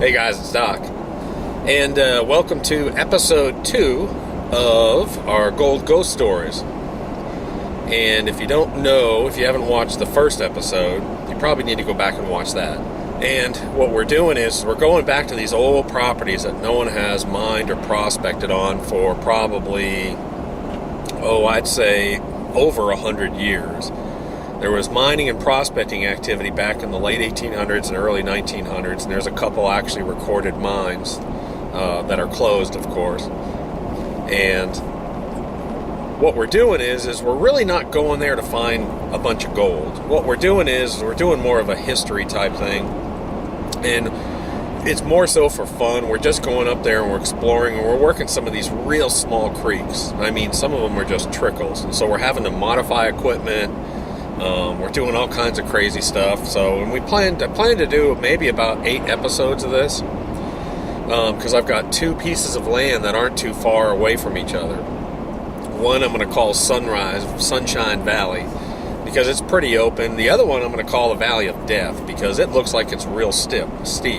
Hey guys, it's Doc, and welcome to episode 2 of our Gold Ghost Stories. And if you don't know, if you haven't watched the first episode, you probably need to go back and watch that. And what we're doing is we're going back to these old properties that no one has mined or prospected on for probably, I'd say over 100 years. There was mining and prospecting activity back in the late 1800s and early 1900s, and there's a couple actually recorded mines that are closed, of course. And what we're doing is we're really not going there to find a bunch of gold. What we're doing is we're doing more of a history type thing, and it's more so for fun. We're just going up there and we're exploring, and we're working some of these real small creeks. I mean, some of them are just trickles, and so we're having to modify equipment. We're doing all kinds of crazy stuff. So, and I plan to do maybe about 8 episodes of this, because I've got 2 pieces of land that aren't too far away from each other. One I'm going to call Sunshine Valley, because it's pretty open. The other one I'm going to call the Valley of Death, because it looks like it's real steep.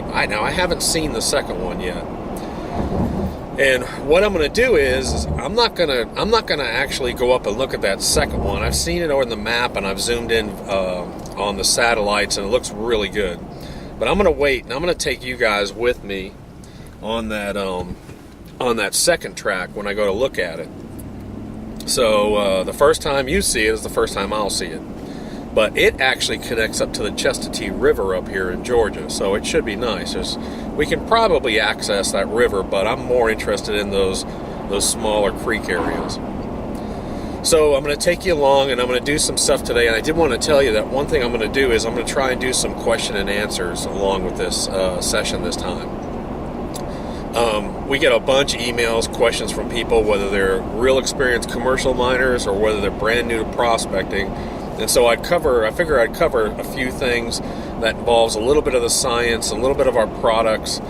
I haven't seen the second one yet. And what I'm going to do is I'm not going to actually go up and look at that second one. I've seen it on the map, and I've zoomed in on the satellites, and it looks really good. But I'm going to wait, and I'm going to take you guys with me on that second track when I go to look at it. So the first time you see it is the first time I'll see it. But it actually connects up to the Chestatee River up here in Georgia, so it should be nice. We can probably access that river, but I'm more interested in those smaller creek areas. So I'm going to take you along, and I'm going to do some stuff today. And I did want to tell you that one thing I'm going to do is I'm going to try and do some question and answers along with this session this time. We get a bunch of emails, questions from people, whether they're real experienced commercial miners or whether they're brand new to prospecting. And so I figure I'd cover a few things that involves a little bit of the science, a little bit of our products,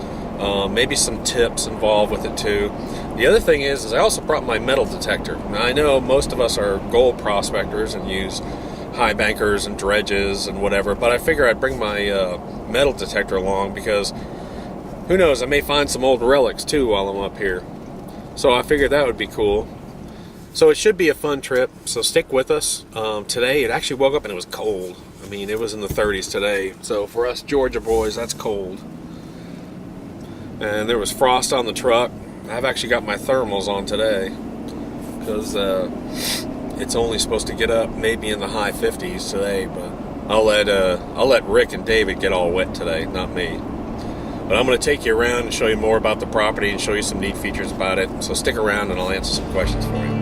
maybe some tips involved with it too. The other thing is I also brought my metal detector. Now, I know most of us are gold prospectors and use highbankers and dredges and whatever, but I figure I'd bring my metal detector along, because who knows, I may find some old relics too while I'm up here. So I figured that would be cool. So it should be a fun trip, so stick with us. Today, it actually woke up and it was cold. I mean, it was in the 30s today. So for us Georgia boys, that's cold. And there was frost on the truck. I've actually got my thermals on today, because it's only supposed to get up maybe in the high 50s today. But I'll let Rick and David get all wet today, not me. But I'm going to take you around and show you more about the property and show you some neat features about it. So stick around and I'll answer some questions for you.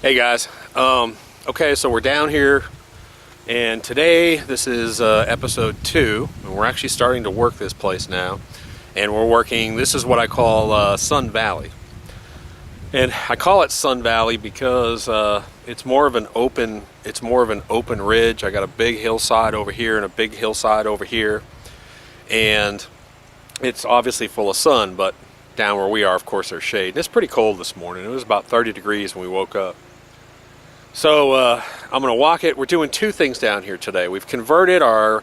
Hey guys, okay, so we're down here, and today this is episode 2, and we're actually starting to work this place now, and we're working, this is what I call Sun Valley. And I call it Sun Valley because it's more of an open ridge. I got a big hillside over here and a big hillside over here, and it's obviously full of sun, but down where we are, of course, there's shade. And it's pretty cold this morning. It was about 30 degrees when we woke up. So I'm going to walk it. We're doing 2 things down here today. We've converted our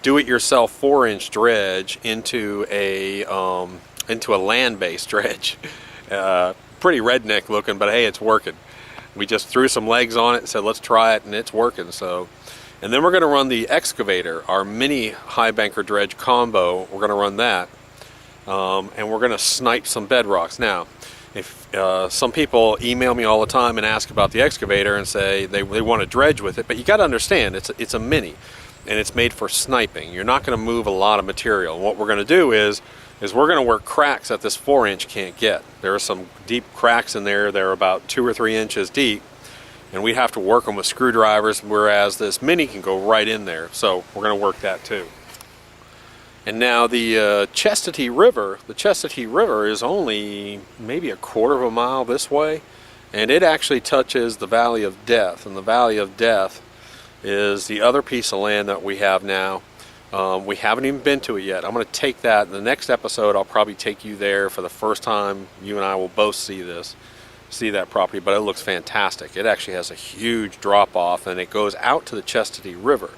do-it-yourself 4-inch dredge into a land-based dredge. Pretty redneck looking, but hey, it's working. We just threw some legs on it and said, let's try it, and it's working. So, and then we're going to run the excavator, our mini highbanker dredge combo. We're going to run that, and we're going to snipe some bedrocks. Now, if some people email me all the time and ask about the excavator and say they want to dredge with it, but you got to understand it's a mini, and it's made for sniping. You're not going to move a lot of material. And what we're going to do is we're going to work cracks that this 4-inch can't get. There are some deep cracks in there. They're about 2 or 3 inches deep, and we have to work them with screwdrivers, whereas this mini can go right in there. So we're going to work that too. And now the Chestatee River is only maybe a quarter of a mile this way, and it actually touches the Valley of Death, and the Valley of Death is the other piece of land that we have now. We haven't even been to it yet. I'm going to take that in the next episode. I'll probably take you there for the first time. You and I will both see that property, but it looks fantastic. It actually has a huge drop off, and it goes out to the Chestatee River.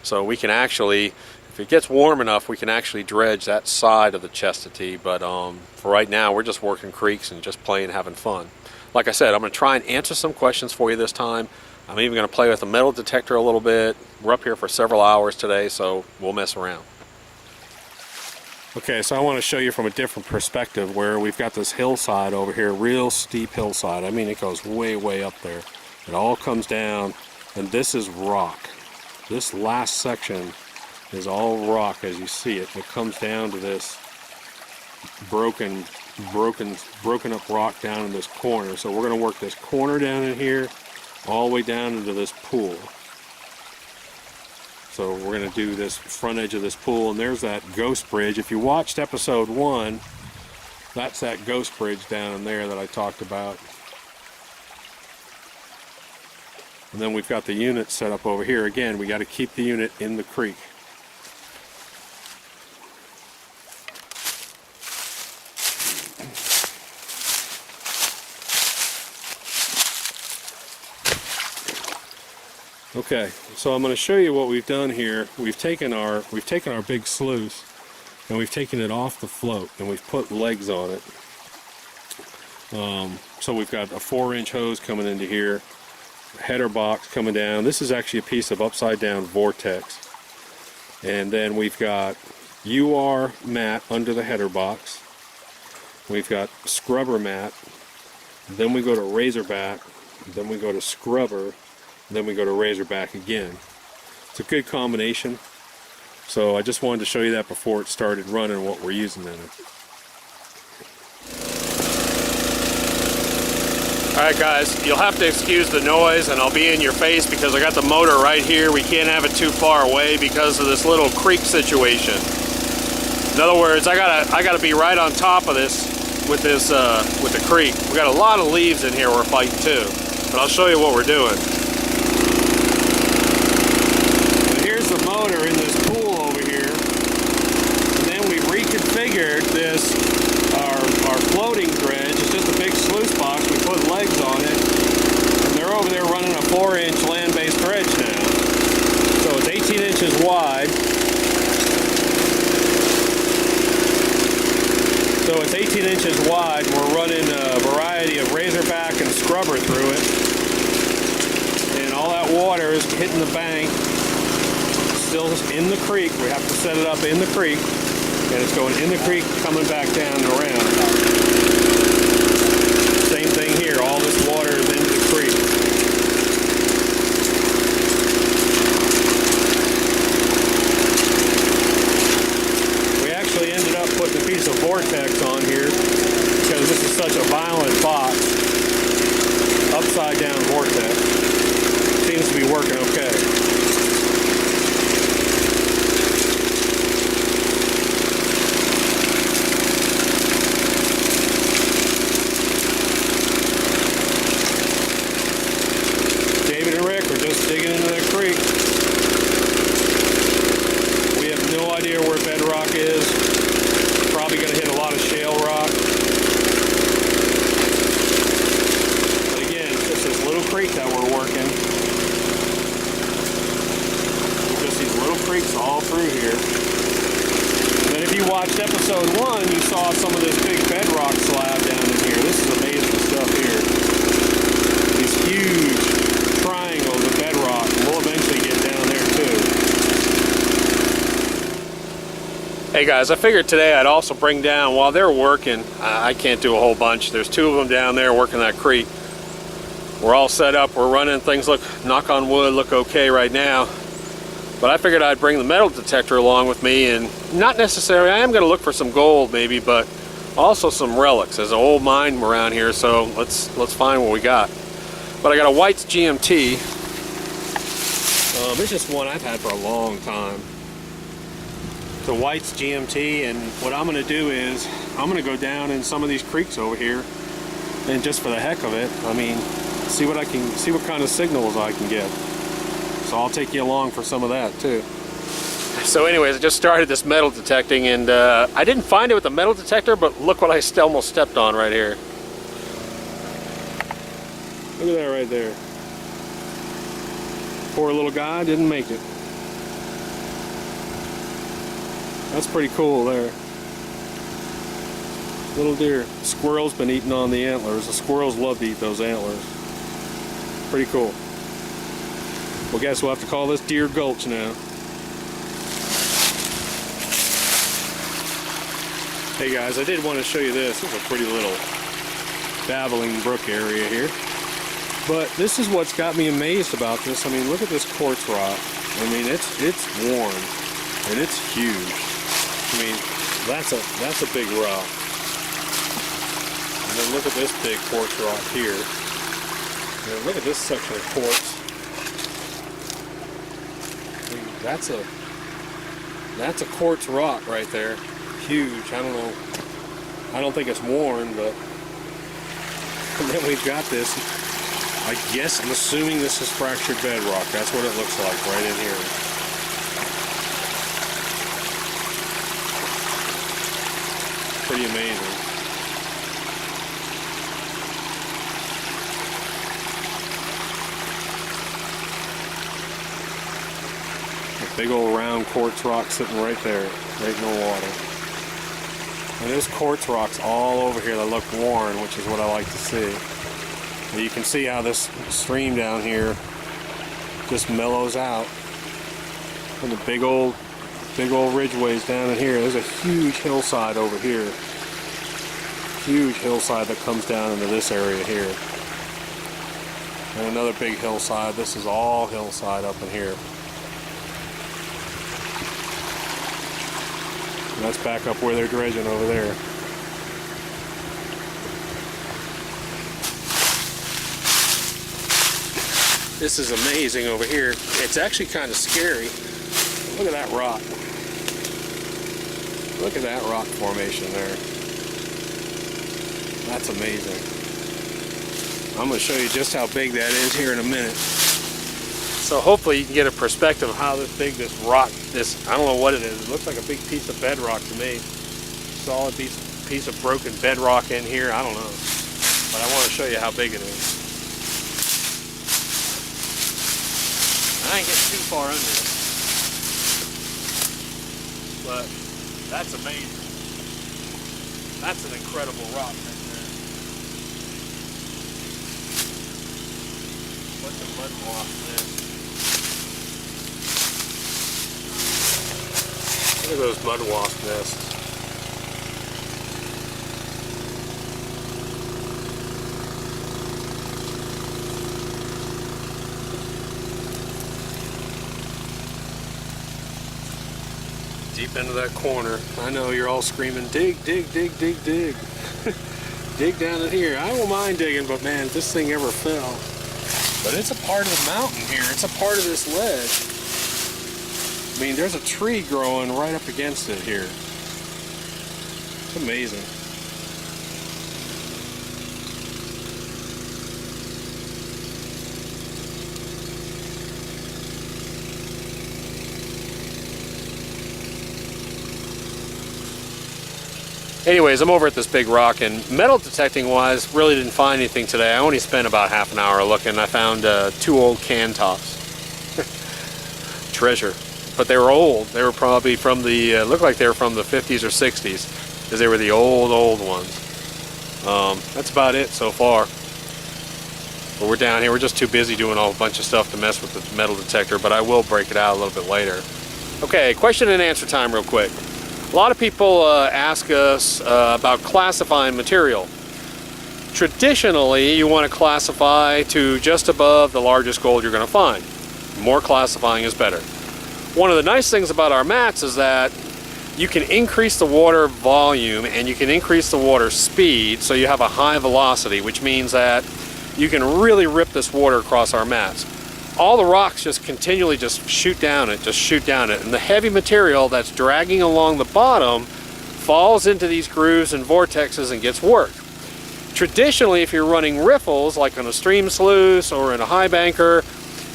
So we can actually, if it gets warm enough, we can actually dredge that side of the Chestatee. But for right now, we're just working creeks and just playing, having fun. Like I said, I'm going to try and answer some questions for you this time. I'm even going to play with the metal detector a little bit. We're up here for several hours today, so we'll mess around. Okay, so I want to show you from a different perspective where we've got this hillside over here, real steep hillside. I mean, it goes way, way up there. It all comes down, and this is rock. This last section is all rock as you see it. It comes down to this broken up rock down in this corner. So we're going to work this corner down in here all the way down into this pool. So we're going to do this front edge of this pool, and there's that ghost bridge. If you watched episode 1, that's that ghost bridge down in there that I talked about. And then we've got the unit set up over here. Again, we got to keep the unit in the creek. Okay, so I'm going to show you what we've done here. We've taken our big sluice and we've taken it off the float and we've put legs on it. So we've got a 4-inch hose coming into here, a header box coming down. This is actually a piece of upside down vortex. And then we've got UR mat under the header box. We've got scrubber mat. Then we go to razorback. Then we go to scrubber. Then we go to razorback again. It's a good combination. So I just wanted to show you that before it started running, what we're using in it. Alright guys, you'll have to excuse the noise and I'll be in your face because I got the motor right here. We can't have it too far away because of this little creek situation. In other words, I gotta be right on top of this with the creek. We got a lot of leaves in here we're fighting too. But I'll show you what we're doing. The motor in this pool over here, and then we reconfigured this, our floating dredge. It's just a big sluice box. We put legs on it, and they're over there running a 4-inch land-based dredge now. So it's 18 inches wide. So it's 18 inches wide, and we're running a variety of razorback and scrubber through it. And all that water is hitting the bank. Still in the creek. We have to set it up in the creek, and it's going in the creek, coming back down and around. Same thing here. All this water is into the creek. We actually ended up putting a piece of vortex on here because this is such a violent box. Upside down vortex. Seems to be working okay. Digging into that creek. We have no idea where bedrock is. Probably going to hit a lot of shale rock. But again, it's just this little creek that we're working. Just these little creeks all through here. And then if you watched episode 1, you saw some of this big bedrock slab down in here. This is amazing stuff here. These huge triangles of bedrock. We'll eventually get down there too. Hey guys, I figured today I'd also bring down, while they're working, I can't do a whole bunch. There's 2 of them down there working that creek. We're all set up, we're running, things look, knock on wood, look okay right now. But I figured I'd bring the metal detector along with me, and not necessarily, I am going to look for some gold maybe, but also some relics. There's an old mine around here, so let's find what we got. But I got a White's GMT. It's just one I've had for a long time. to White's GMT, and what I'm going to do is I'm going to go down in some of these creeks over here, and just for the heck of it, I mean, see what kind of signals I can get. So I'll take you along for some of that too. So anyways, I just started this metal detecting, and I didn't find it with the metal detector, but look what I almost stepped on right here. Look at that right there. Poor little guy didn't make it. That's pretty cool there. Little deer. Squirrel's been eating on the antlers. The squirrels love to eat those antlers. Pretty cool. Well, guess we'll have to call this Deer Gulch now. Hey guys, I did want to show you this. This is a pretty little babbling brook area here. But this is what's got me amazed about this. I mean, look at this quartz rock. I mean, it's worn and it's huge. I mean, that's a big rock. And then look at this big quartz rock here. And look at this section of quartz. I mean, that's a quartz rock right there. Huge. I don't know. I don't think it's worn, but and then we've got this. I guess I'm assuming this is fractured bedrock. That's what it looks like right in here. Pretty amazing. A big old round quartz rock sitting right there, right in the water. And there's quartz rocks all over here that look worn, which is what I like to see. And you can see how this stream down here just mellows out. And the big old ridgeways down in here. There's a huge hillside over here. Huge hillside that comes down into this area here. And another big hillside. This is all hillside up in here. And that's back up where they're dredging over there. This is amazing over here. It's actually kind of scary. Look at that rock. Look at that rock formation there. That's amazing. I'm going to show you just how big that is here in a minute. So hopefully you can get a perspective of how big this rock, I don't know what it is. It looks like a big piece of bedrock to me. Solid piece of broken bedrock in here. I don't know. But I want to show you how big it is. I ain't getting too far under it. But that's amazing. That's an incredible rock right there. Bunch of mud blocks there. Look at those mud wasp nests. Deep into that corner. I know you're all screaming, dig, dig, dig, dig, dig. Dig down in here. I don't mind digging, but man, if this thing ever fell. But it's a part of the mountain here. It's a part of this ledge. I mean, there's a tree growing right up against it here. It's amazing. Anyways, I'm over at this big rock, and metal detecting wise, really didn't find anything today. I only spent about half an hour looking. I found 2 old can tops. Treasure. But they were old. They were probably from the, looked like they were from the 50s or 60s, because they were the old ones. That's about it so far. But we're down here. We're just too busy doing a whole bunch of stuff to mess with the metal detector, but I will break it out a little bit later. Okay, question and answer time real quick. A lot of people ask us about classifying material. Traditionally, you want to classify to just above the largest gold you're going to find. More classifying is better. One of the nice things about our mats is that you can increase the water volume and you can increase the water speed, so you have a high velocity, which means that you can really rip this water across our mats. all the rocks just continually just shoot down it, and the heavy material that's dragging along the bottom falls into these grooves and vortexes and gets worked. Traditionally, if you're running riffles, like on a stream sluice or in a high banker,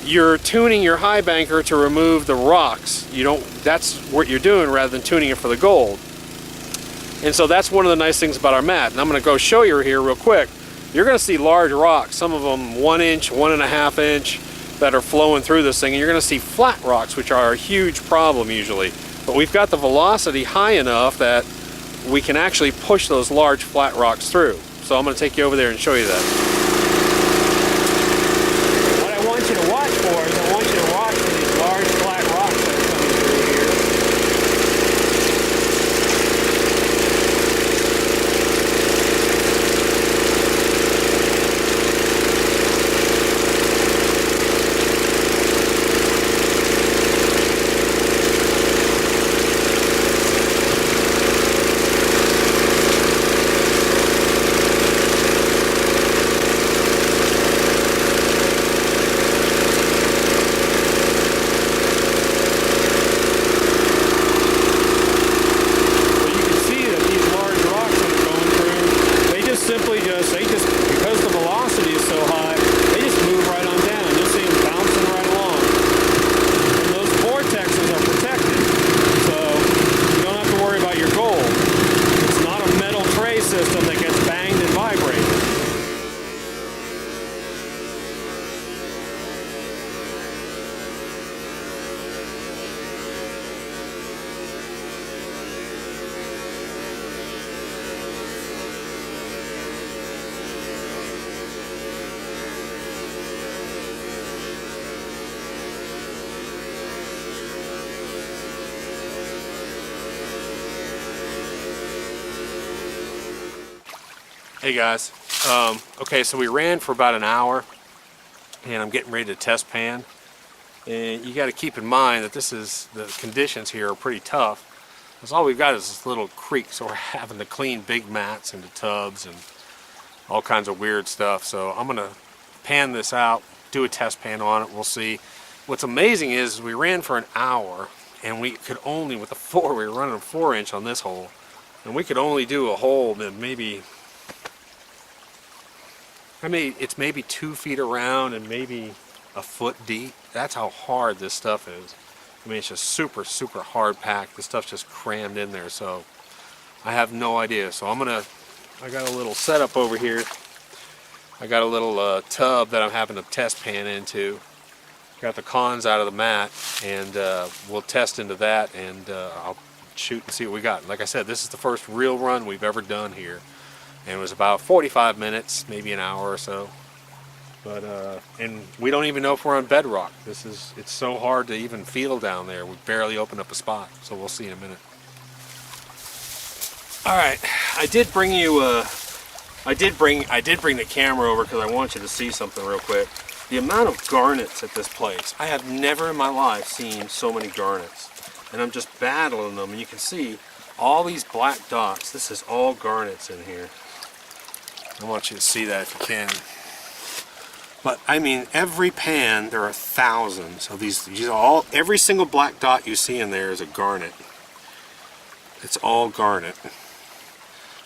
you're tuning your high banker to remove the rocks. That's what you're doing rather than tuning it for the gold. And so that's one of the nice things about our mat. And I'm going to go show you here real quick. You're going to see large rocks, some of them 1 inch, 1.5 inch, that are flowing through this thing. And you're going to see flat rocks, which are a huge problem usually. But we've got the velocity high enough that we can actually push those large flat rocks through. So I'm going to take you over there and show you that. What I want you to watch for is I want you to watch for these large flat rocks that are coming through here. Hey guys, okay, so we ran for about an hour and I'm getting ready to test pan, and you got to keep in mind that the conditions here are pretty tough because all we've got is this little creek, so we're having to clean big mats into tubs and all kinds of weird stuff. So I'm gonna pan this out, do a test pan on it, we'll see. What's amazing is we ran for an hour and we could only, with the we were running a 4 inch on this hole, and we could only do a hole that maybe, it's maybe 2 feet around and maybe a foot deep. That's how hard this stuff is. I mean, it's just super, super hard packed. This stuff's just crammed in there, so I have no idea. So I got a little setup over here. I got a little tub that I'm having to test pan into. Got the cons out of the mat, and we'll test into that, and I'll shoot and see what we got. Like I said, this is the first real run we've ever done here. And it was about 45 minutes, maybe an hour or so. But and we don't even know if we're on bedrock. It's so hard to even feel down there. We barely opened up a spot, so we'll see in a minute. All right, I did bring the camera over because I want you to see something real quick. The amount of garnets at this place, I have never in my life seen so many garnets. And I'm just battling them, and you can see all these black dots. This is all garnets in here. I want you to see that if you can. But I mean, every pan, there are thousands of these. Every single black dot you see in there is a garnet. It's all garnet.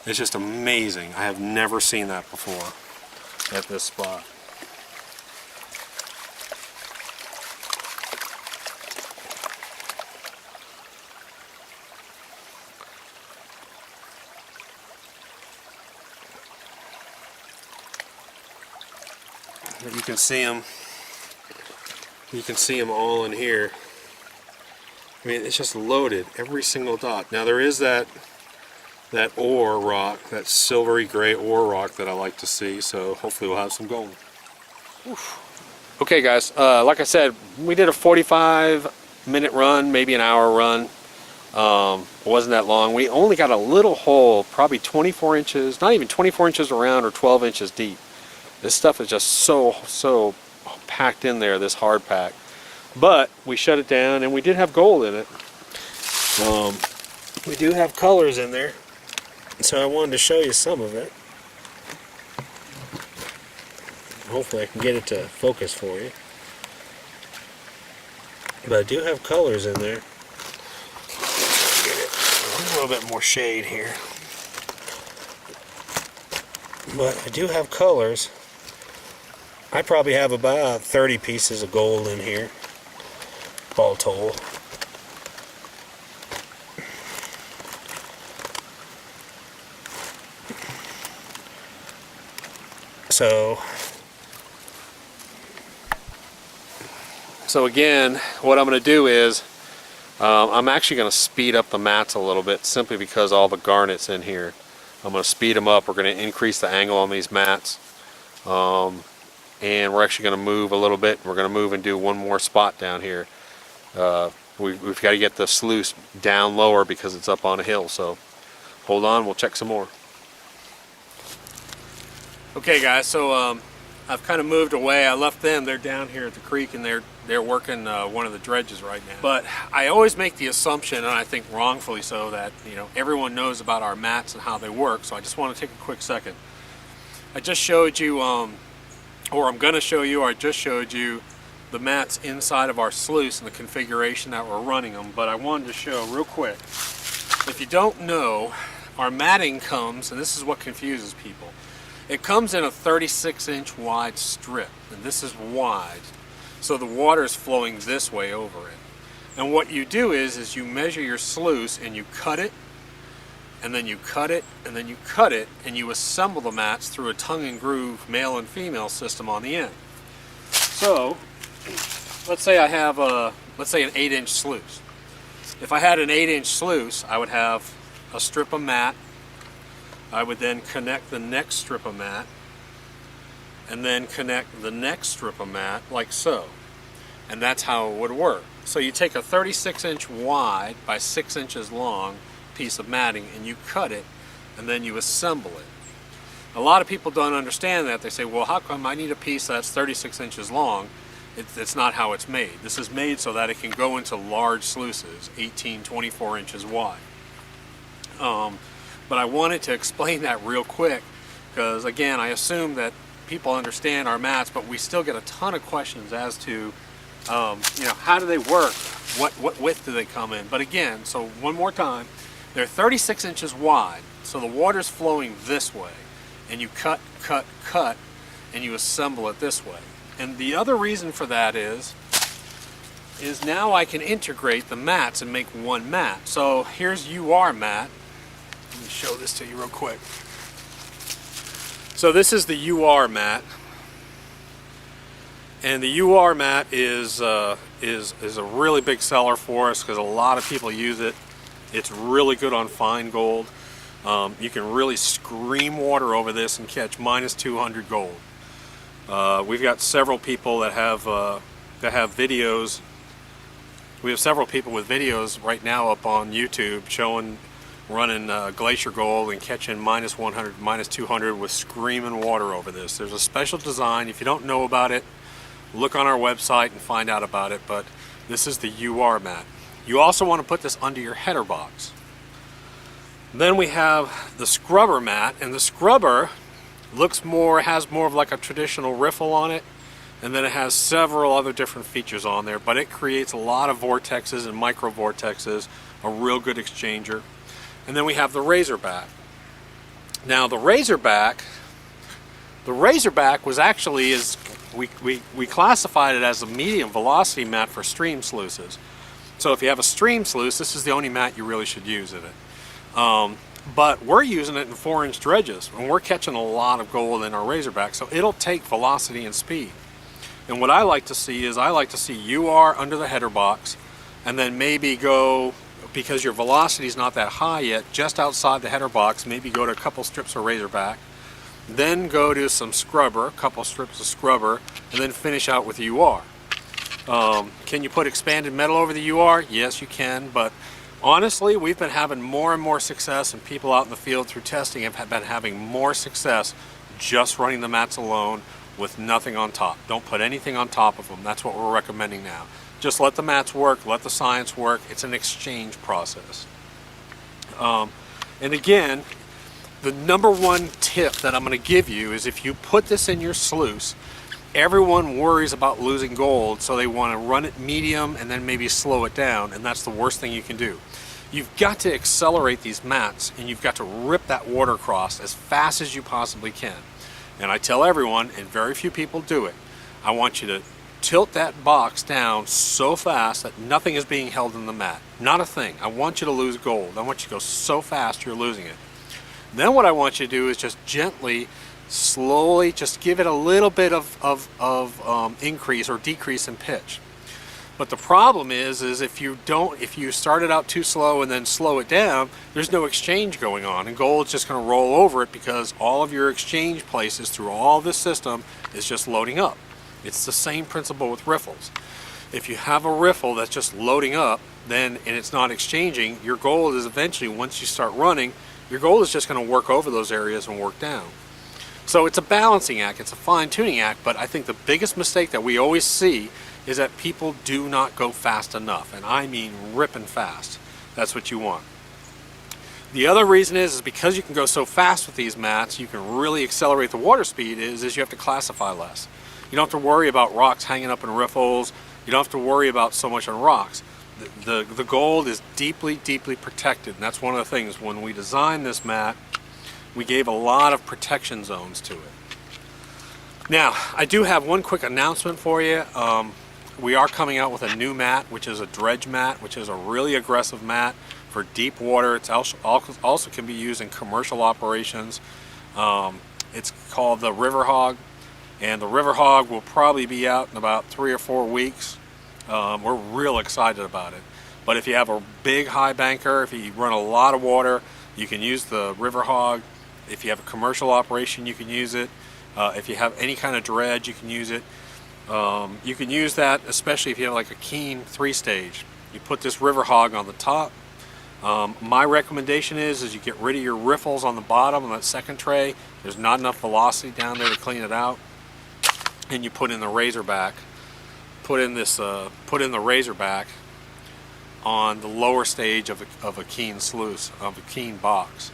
It's just amazing. I have never seen that before at this spot. You can see them. You can see them all in here. I mean, it's just loaded, every single dot. Now there is that ore rock, that silvery gray ore rock that I like to see. So hopefully we'll have some gold. Oof. Okay, guys. Like I said, we did a 45-minute run, maybe an hour run. It wasn't that long. We only got a little hole, probably 24 inches, not even 24 inches around or 12 inches deep. This stuff is just so packed in there, this hard pack. But we shut it down, and we did have gold in it. We do have colors in there, so I wanted to show you some of it. Hopefully I can get it to focus for you. But I do have colors in there. Get it a little bit more shade here. But I do have colors. I probably have about 30 pieces of gold in here, all told. So again, what I'm going to do is I'm actually going to speed up the mats a little bit simply because all the garnet's in here. I'm going to speed them up. We're going to increase the angle on these mats. And we're actually going to move a little bit. We're going to move and do one more spot down here. We've got to get the sluice down lower because it's up on a hill. So hold on, we'll check some more. Okay guys, so I've kind of moved away. I left them. They're down here at the creek and they're working one of the dredges right now. But I always make the assumption, and I think wrongfully so, that everyone knows about our mats and how they work. So I just want to take a quick second. I just showed you, or I'm going to show you, or I just showed you the mats inside of our sluice and the configuration that we're running them. But I wanted to show real quick. If you don't know, our matting comes, and this is what confuses people. It comes in a 36-inch wide strip, and this is wide, so the water is flowing this way over it. And what you do is you measure your sluice and you cut it, and then you cut it, and then you cut it, and you assemble the mats through a tongue and groove male and female system on the end. So, let's say I have an 8-inch sluice. If I had an 8-inch sluice, I would have a strip of mat. I would then connect the next strip of mat, and then connect the next strip of mat like so. And that's how it would work. So you take a 36-inch wide by 6 inches long piece of matting and you cut it, and then you assemble it. A lot of people don't understand that. They say, well, how come I need a piece that's 36 inches long? It's not how it's made. This is made so that it can go into large sluices, 18, 24 inches wide. But I wanted to explain that real quick because, again, I assume that people understand our mats, but we still get a ton of questions as to, how do they work? What width do they come in? But again, so one more time, they're 36 inches wide, so the water's flowing this way, and you cut, and you assemble it this way. And the other reason for that is now I can integrate the mats and make one mat. So here's UR mat. Let me show this to you real quick. So this is the UR mat, and the UR mat is a really big seller for us because a lot of people use it. It's really good on fine gold. You can really scream water over this and catch -200 gold. We've got several people that have videos. We have several people with videos right now up on YouTube showing running glacier gold and catching -100, -200 with screaming water over this. There's a special design. If you don't know about it, look on our website and find out about it. But this is the UR mat. You also want to put this under your header box. Then we have the scrubber mat, and the scrubber has more of like a traditional riffle on it, and then it has several other different features on there, but it creates a lot of vortexes and micro vortexes, a real good exchanger. And then we have the Razorback. Now the Razorback was actually, we classified it as a medium velocity mat for stream sluices. So if you have a stream sluice, this is the only mat you really should use in it. But we're using it in 4-inch dredges, and we're catching a lot of gold in our Razorback, so it'll take velocity and speed. And what I like to see is UR under the header box, and then maybe go, because your velocity is not that high yet, just outside the header box, maybe go to a couple strips of Razorback, then go to some scrubber, a couple strips of scrubber, and then finish out with UR. Can you put expanded metal over the UR? Yes, you can, but honestly, we've been having more and more success, and people out in the field through testing have been having more success just running the mats alone with nothing on top. Don't put anything on top of them. That's what we're recommending now. Just let the mats work, let the science work. It's an exchange process. And again, the number one tip that I'm going to give you is if you put this in your sluice Everyone worries about losing gold, so they want to run it medium and then maybe slow it down, and that's the worst thing you can do. You've got to accelerate these mats, and you've got to rip that water across as fast as you possibly can. And I tell everyone, and very few people do it, I want you to tilt that box down so fast that nothing is being held in the mat. Not a thing. I want you to lose gold. I want you to go so fast you're losing it. Then what I want you to do is just gently, slowly, just give it a little bit of increase or decrease in pitch. But the problem is if you start it out too slow and then slow it down, there's no exchange going on, and gold's just going to roll over it because all of your exchange places through all this system is just loading up. It's the same principle with riffles. If you have a riffle that's just loading up, and it's not exchanging, your gold is eventually, once you start running, your gold is just going to work over those areas and work down. So it's a balancing act, it's a fine-tuning act, but I think the biggest mistake that we always see is that people do not go fast enough, and I mean ripping fast. That's what you want. The other reason is because you can go so fast with these mats, you can really accelerate the water speed, is you have to classify less. You don't have to worry about rocks hanging up in riffles. You don't have to worry about so much on rocks. The gold is deeply, deeply protected, and that's one of the things. When we designed this mat, we gave a lot of protection zones to it. Now, I do have one quick announcement for you. We are coming out with a new mat, which is a dredge mat, which is a really aggressive mat for deep water. It's also can be used in commercial operations. It's called the River Hog, and the River Hog will probably be out in about 3 or 4 weeks. We're real excited about it. But if you have a big high banker, if you run a lot of water, you can use the River Hog. If you have a commercial operation, you can use it. If you have any kind of dredge, you can use it. You can use that, especially if you have like a Keen 3-stage. You put this River Hog on the top. My recommendation is you get rid of your riffles on the bottom on that second tray. There's not enough velocity down there to clean it out. And you put in the Razorback. Put in the Razorback on the lower stage of a Keen sluice, of a Keen box.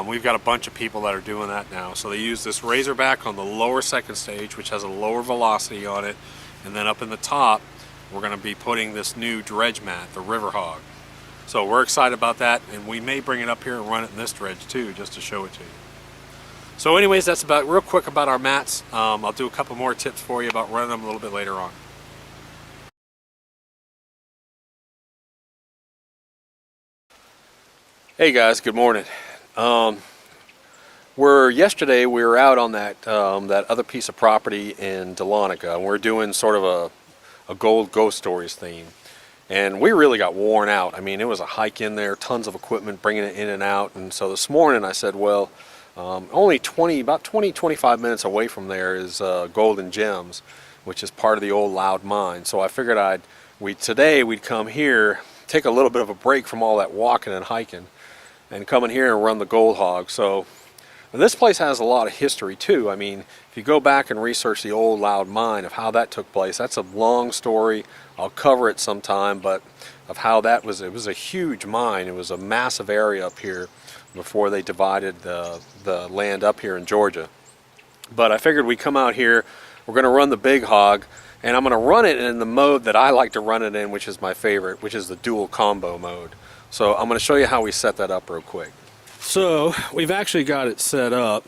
We've got a bunch of people that are doing that now. So they use this Razorback on the lower second stage, which has a lower velocity on it, and then up in the top we're going to be putting this new dredge mat, the River Hog. So we're excited about that, and we may bring it up here and run it in this dredge too, just to show it to you. So anyways, that's about real quick about our mats. I'll do a couple more tips for you about running them a little bit later on. Hey guys, good morning. Yesterday we were out on that other piece of property in Dahlonega, and we're doing sort of a gold ghost stories theme, and we really got worn out. I mean, it was a hike in there, tons of equipment, bringing it in and out. And so this morning I said, well, only about 20-25 minutes away from there is Golden Gems, which is part of the old Loud Mine. So I figured today we'd come here, take a little bit of a break from all that walking and hiking, and come in here and run the Gold Hog. So this place has a lot of history too. I mean, if you go back and research the old Loud Mine, of how that took place, that's a long story. I'll cover it sometime, but of how that was, it was a huge mine. It was a massive area up here before they divided the land up here in Georgia. But I figured we'd come out here, we're going to run the Big Hog, and I'm going to run it in the mode that I like to run it in, which is my favorite, which is the dual combo mode. So I'm going to show you how we set that up real quick. So we've actually got it set up,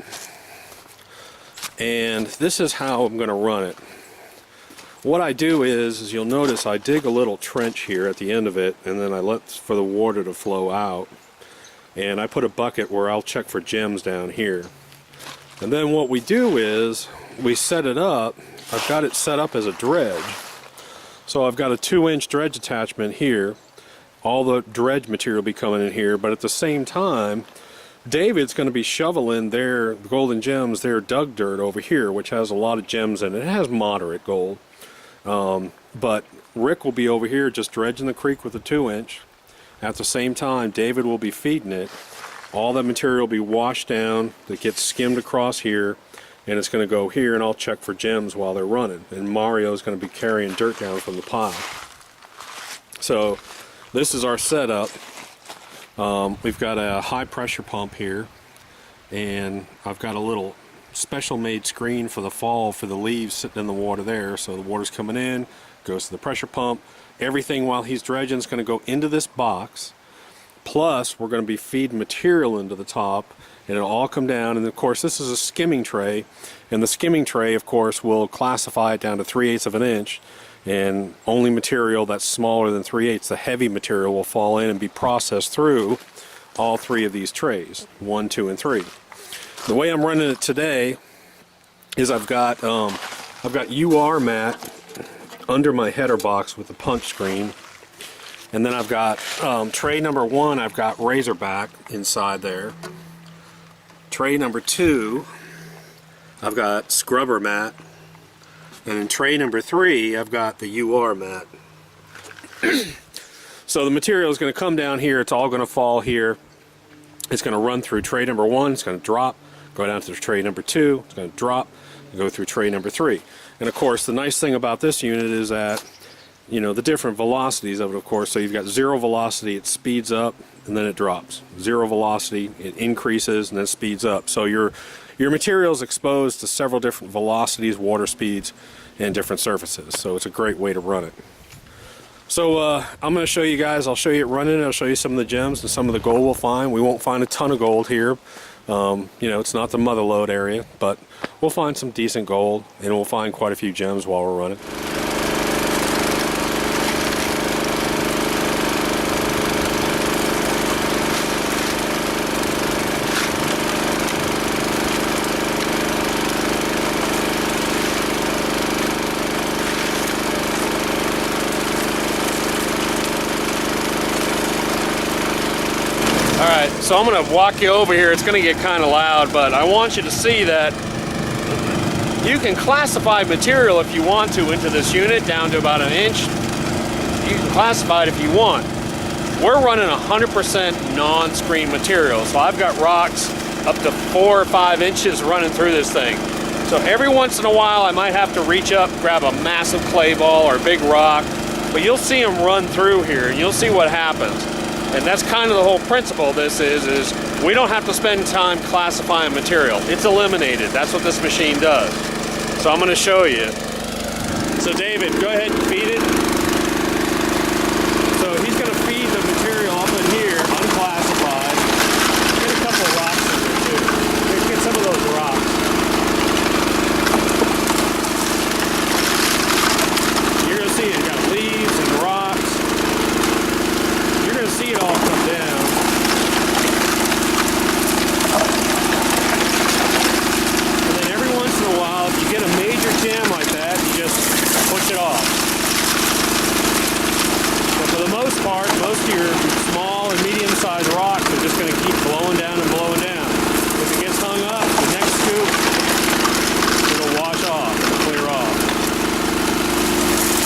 and this is how I'm going to run it. What I do is you'll notice I dig a little trench here at the end of it, and then I let for the water to flow out. And I put a bucket where I'll check for gems down here. And then what we do is we set it up. I've got it set up as a dredge. So I've got a 2-inch dredge attachment here. All the dredge material will be coming in here, but at the same time, David's going to be shoveling their Golden Gems, their dug dirt over here, which has a lot of gems in it. It has moderate gold. But Rick will be over here just dredging the creek with a 2-inch. At the same time, David will be feeding it. All that material will be washed down, that gets skimmed across here, and it's going to go here, and I'll check for gems while they're running. And Mario's going to be carrying dirt down from the pile. So this is our setup. We've got a high pressure pump here, and I've got a little special made screen for the fall for the leaves sitting in the water there. So the water's coming in, goes to the pressure pump. Everything while he's dredging is going to go into this box. Plus, we're going to be feeding material into the top, and it'll all come down. And of course, this is a skimming tray, and the skimming tray, of course, will classify it down to 3/8 of an inch. And only material that's smaller than 3/8, the heavy material, will fall in and be processed through all three of these trays, 1, 2, and 3. The way I'm running it today is I've got UR mat under my header box with the punch screen. And then I've got tray number 1, I've got Razorback inside there. Tray number 2, I've got Scrubber mat. And in tray number 3, I've got the UR mat. So the material is going to come down here, it's all going to fall here. It's going to run through tray number 1, it's going to drop, go down to tray number 2, it's going to drop, and go through tray number 3. And of course, the nice thing about this unit is that, you know, the different velocities of it, of course. So you've got 0 velocity, it speeds up and then it drops. 0 velocity, it increases and then speeds up. So your material is exposed to several different velocities, water speeds, and different surfaces. So it's a great way to run it. So I'm going to show you guys, I'll show you it running, I'll show you some of the gems and some of the gold we'll find. We won't find a ton of gold here. You know, it's not the mother lode area, but we'll find some decent gold, and we'll find quite a few gems while we're running. Alright, so I'm going to walk you over here. It's going to get kind of loud, but I want you to see that you can classify material if you want to into this unit down to about 1 inch. You can classify it if you want. We're running 100% non-screen material, so I've got rocks up to 4 or 5 inches running through this thing. So every once in a while I might have to reach up, grab a massive clay ball or a big rock, but you'll see them run through here and you'll see what happens. And that's kind of the whole principle of this is we don't have to spend time classifying material. It's eliminated. That's what this machine does. So I'm going to show you. So David, go ahead and feed it. So he's going to feed the material up in here, unclassified. Get a couple of rocks in there too. Get some of those rocks. You're going to see it's got leaves and rocks. You're going to see it all come down. And then every once in a while, if you get a major jam like that, you just push it off. But for the most part, most of your small and medium-sized rocks are just going to keep blowing down and blowing down. If it gets hung up, the next scoop, it'll wash off, it'll clear off.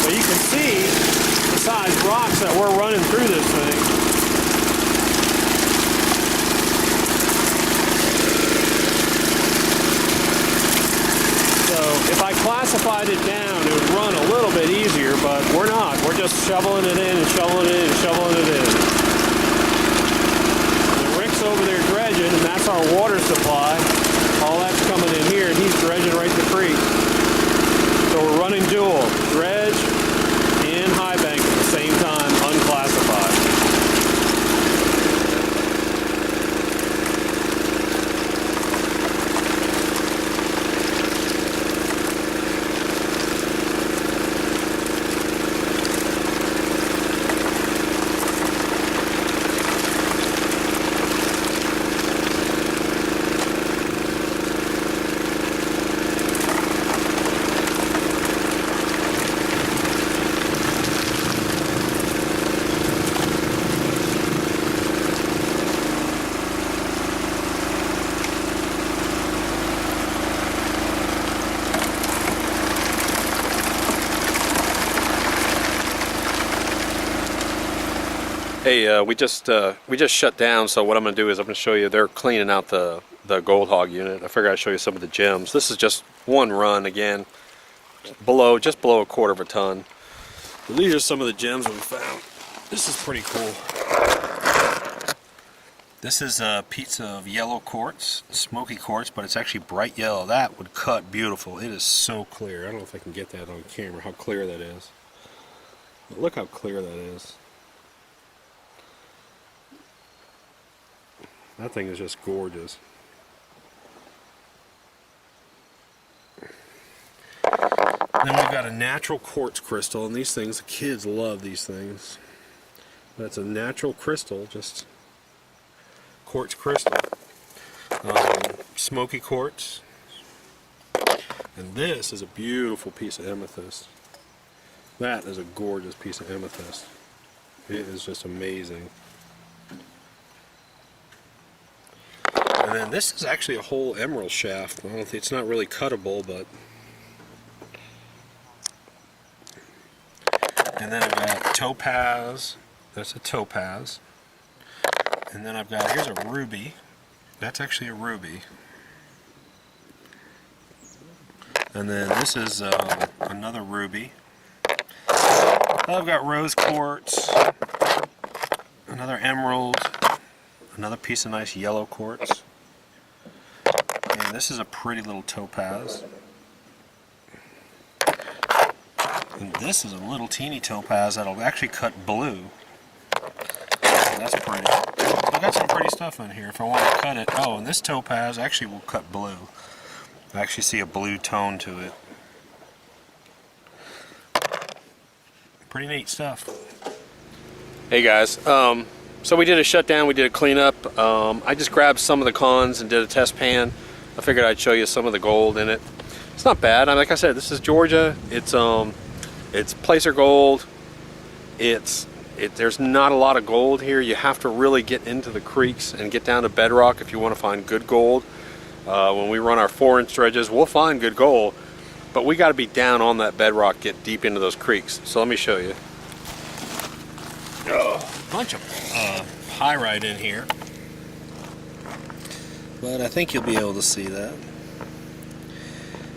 But you can see the size rocks that we're running through this thing. So if I classified it down, it would run a little bit easier, but we're not. We're just shoveling it in and shoveling it in and shoveling it in. And Rick's over there dredging, and that's our water supply. All that's coming in here, and he's dredging right the creek. So we're running dual, dredge and high bank at the same time, unclassified. Hey, we just shut down, so what I'm going to do is I'm going to show you, they're cleaning out the Gold Hog unit. I figured I'd show you some of the gems. This is just one run, again, just below 1/4 of a ton. But these are some of the gems we found. This is pretty cool. This is a piece of yellow quartz, smoky quartz, but it's actually bright yellow. That would cut beautiful. It is so clear. I don't know if I can get that on camera, how clear that is. But look how clear that is. That thing is just gorgeous. Then we've got a natural quartz crystal, and these things, the kids love these things. That's a natural crystal, just quartz crystal. Smoky quartz. And this is a beautiful piece of amethyst. That is a gorgeous piece of amethyst. It is just amazing. And then this is actually a whole emerald shaft. I don't think it's not really cuttable, but. And then I've got topaz. That's a topaz. And then I've got, here's a ruby. That's actually a ruby. And then this is another ruby. I've got rose quartz, another emerald, another piece of nice yellow quartz. And this is a pretty little topaz. And this is a little teeny topaz that'll actually cut blue. That's pretty. I've got some pretty stuff in here if I want to cut it. Oh, and this topaz actually will cut blue. I actually see a blue tone to it. Pretty neat stuff. Hey guys, so we did a shutdown, we did a cleanup. I just grabbed some of the cons and did a test pan. I figured I'd show you some of the gold in it. It's not bad. Like I said, this is Georgia. It's placer gold. There's not a lot of gold here. You have to really get into the creeks and get down to bedrock if you want to find good gold. When we run our 4-inch dredges, we'll find good gold, but we got to be down on that bedrock, get deep into those creeks. So let me show you. A bunch of pyrite in here, but I think you'll be able to see that.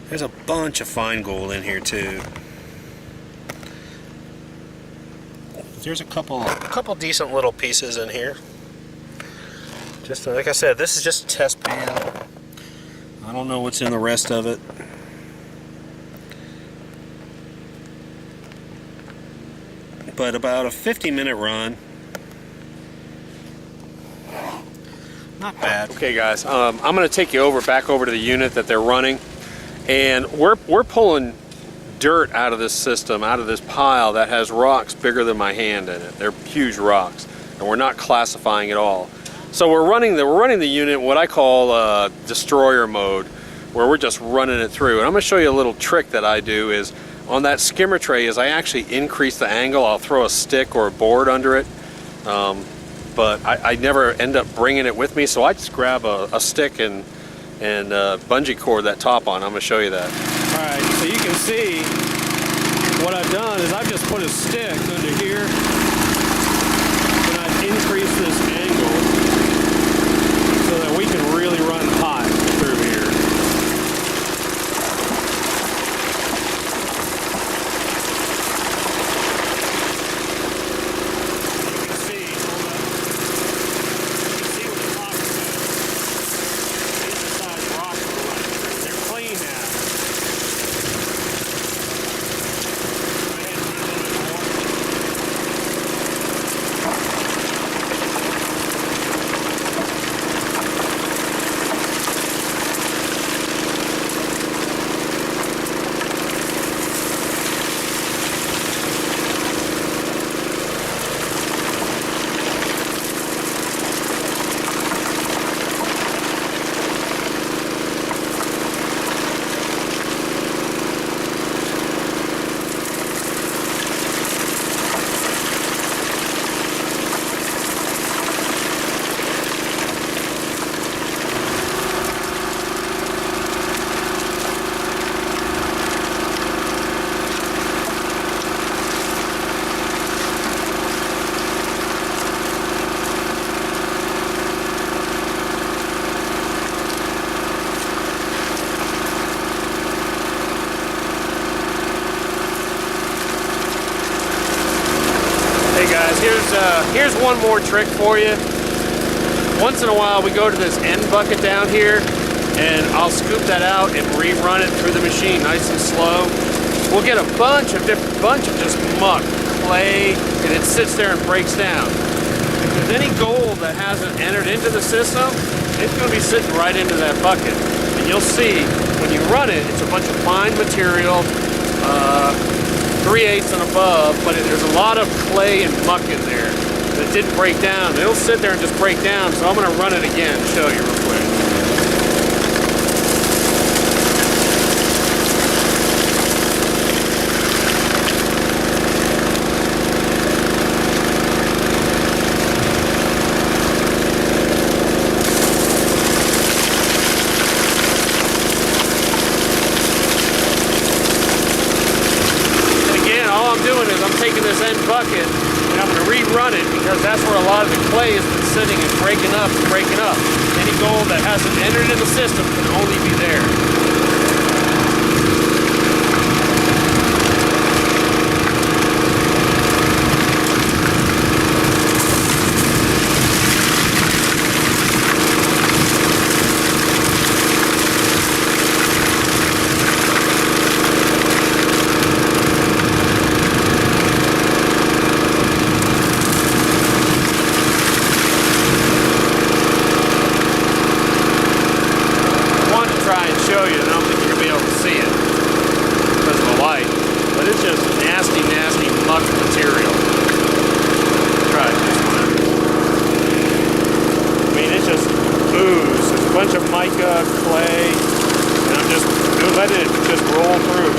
There's a bunch of fine gold in here too. There's a couple decent little pieces in here. Just like I said, this is just a test pan. I don't know what's in the rest of it. But about a 50-minute run. Not bad. Okay guys, I'm going to take you back over to the unit that they're running, and we're pulling dirt out of this system, out of this pile that has rocks bigger than my hand in it. They're huge rocks, and we're not classifying at all. So we're running the unit what I call destroyer mode, where we're just running it through. And I'm going to show you a little trick that I do is on that skimmer tray is I actually increase the angle. I'll throw a stick or a board under it, but I never end up bringing it with me, so I just grab a stick and bungee cord that top on. I'm going to show you that. Alright, so you can see what I've done is I've just put a stick under here and I've increased this angle so that we can really run hot through here. You can see, hold up. You can see what the rock says. These are size rocks we're running through. They're clean now. Hey guys, here's one more trick for you. once in a while we go to this end bucket down here, and I'll scoop that out and rerun it through the machine nice and slow. We'll get a bunch of just muck, clay, and it sits there and breaks down. If there's any gold that hasn't entered into the system, it's going to be sitting right into that bucket. And you'll see when you run it, it's a bunch of fine material, 3/8 and above, but there's a lot of clay and muck in there that didn't break down. It'll sit there and just break down, so I'm going to run it again and show you real quick. Taking this end bucket and I'm going to rerun it because that's where a lot of the clay has been sitting and breaking up and breaking up. Any gold that hasn't entered in the system can only be there. Show you, and I don't think you're going to be able to see it because of the light, but it's just nasty, nasty muck material. Try this one. I mean, it's just ooze. There's a bunch of mica, clay, and I'm just letting it just roll through.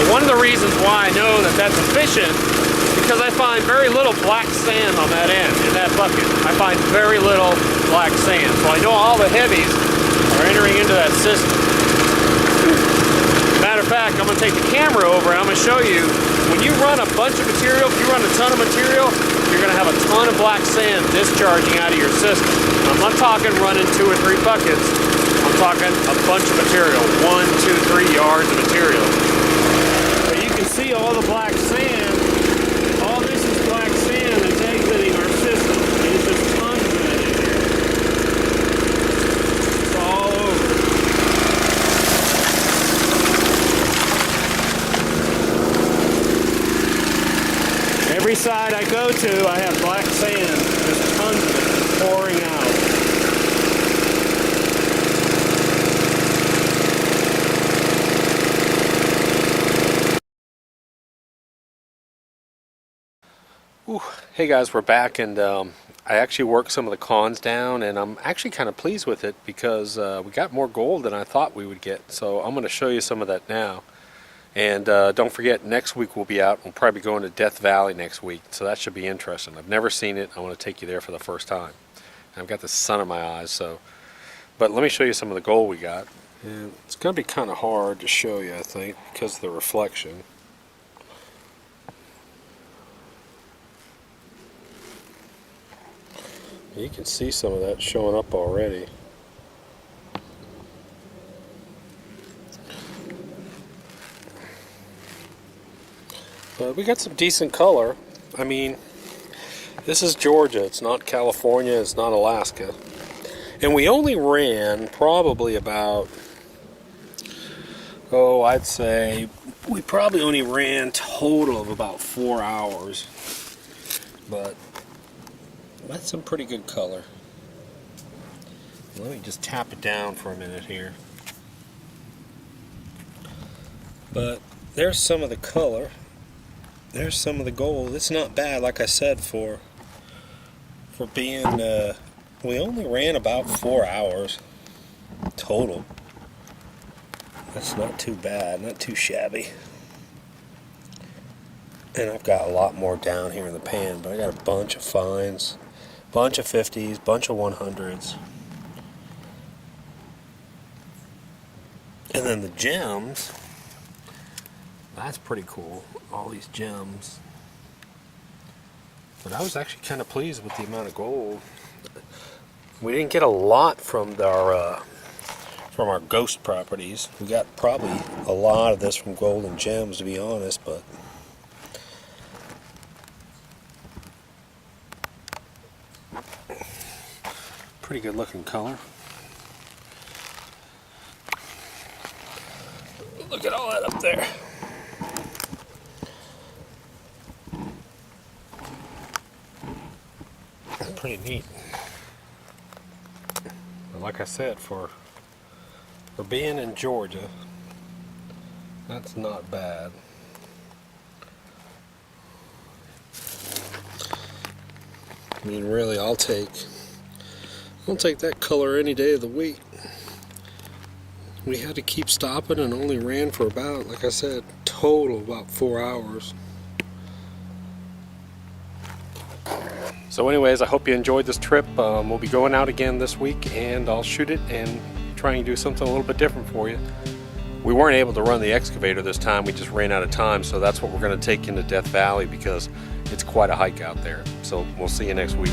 One of the reasons why I know that that's efficient is because I find very little black sand on that end, in that bucket. I find very little black sand. So I know all the heavies are entering into that system. Matter of fact, I'm going to take the camera over and I'm going to show you, when you run a bunch of material, if you run a ton of material, you're going to have a ton of black sand discharging out of your system. I'm not talking running 2 or 3 buckets. I'm talking a bunch of material, 1, 2, 3 yards of material. See all the black sand. All this is black sand that's exiting our system. There's just tons of it in here. It's all over. Every side I go to, I have black sand. There's tons of it pouring out. Ooh. Hey guys, we're back, and I actually worked some of the cons down, and I'm actually kind of pleased with it because we got more gold than I thought we would get. So I'm going to show you some of that now. And don't forget, next week we'll be out. We'll probably be going to Death Valley next week, so that should be interesting. I've never seen it. I want to take you there for the first time. And I've got the sun in my eyes, so. But let me show you some of the gold we got. And it's going to be kind of hard to show you, I think, because of the reflection. You can see some of that showing up already. But we got some decent color. I mean, this is Georgia. It's not California. It's not Alaska. And we only ran probably about, I'd say we probably only ran total of about 4 hours. But that's some pretty good color. Let me just tap it down for a minute here. But there's some of the color. There's some of the gold. It's not bad, like I said, for being, we only ran about 4 hours total. That's not too bad, not too shabby. And I've got a lot more down here in the pan, but I got a bunch of fines. Bunch of 50s, bunch of 100s. And then the gems, That's pretty cool. All these gems. But I was actually kind of pleased with the amount of gold. We didn't get a lot from our ghost properties. We got probably a lot of this from gold and gems, to be honest, but pretty good looking color. Look at all that up there. Pretty neat. But like I said, for being in Georgia, that's not bad. I mean, really, I'll take that color any day of the week. We had to keep stopping and only ran for about, like I said, total about 4 hours. So anyways, I hope you enjoyed this trip. We'll be going out again this week, and I'll shoot it and try and do something a little bit different for you. We weren't able to run the excavator this time. We just ran out of time, so that's what we're going to take into Death Valley because it's quite a hike out there. So we'll see you next week.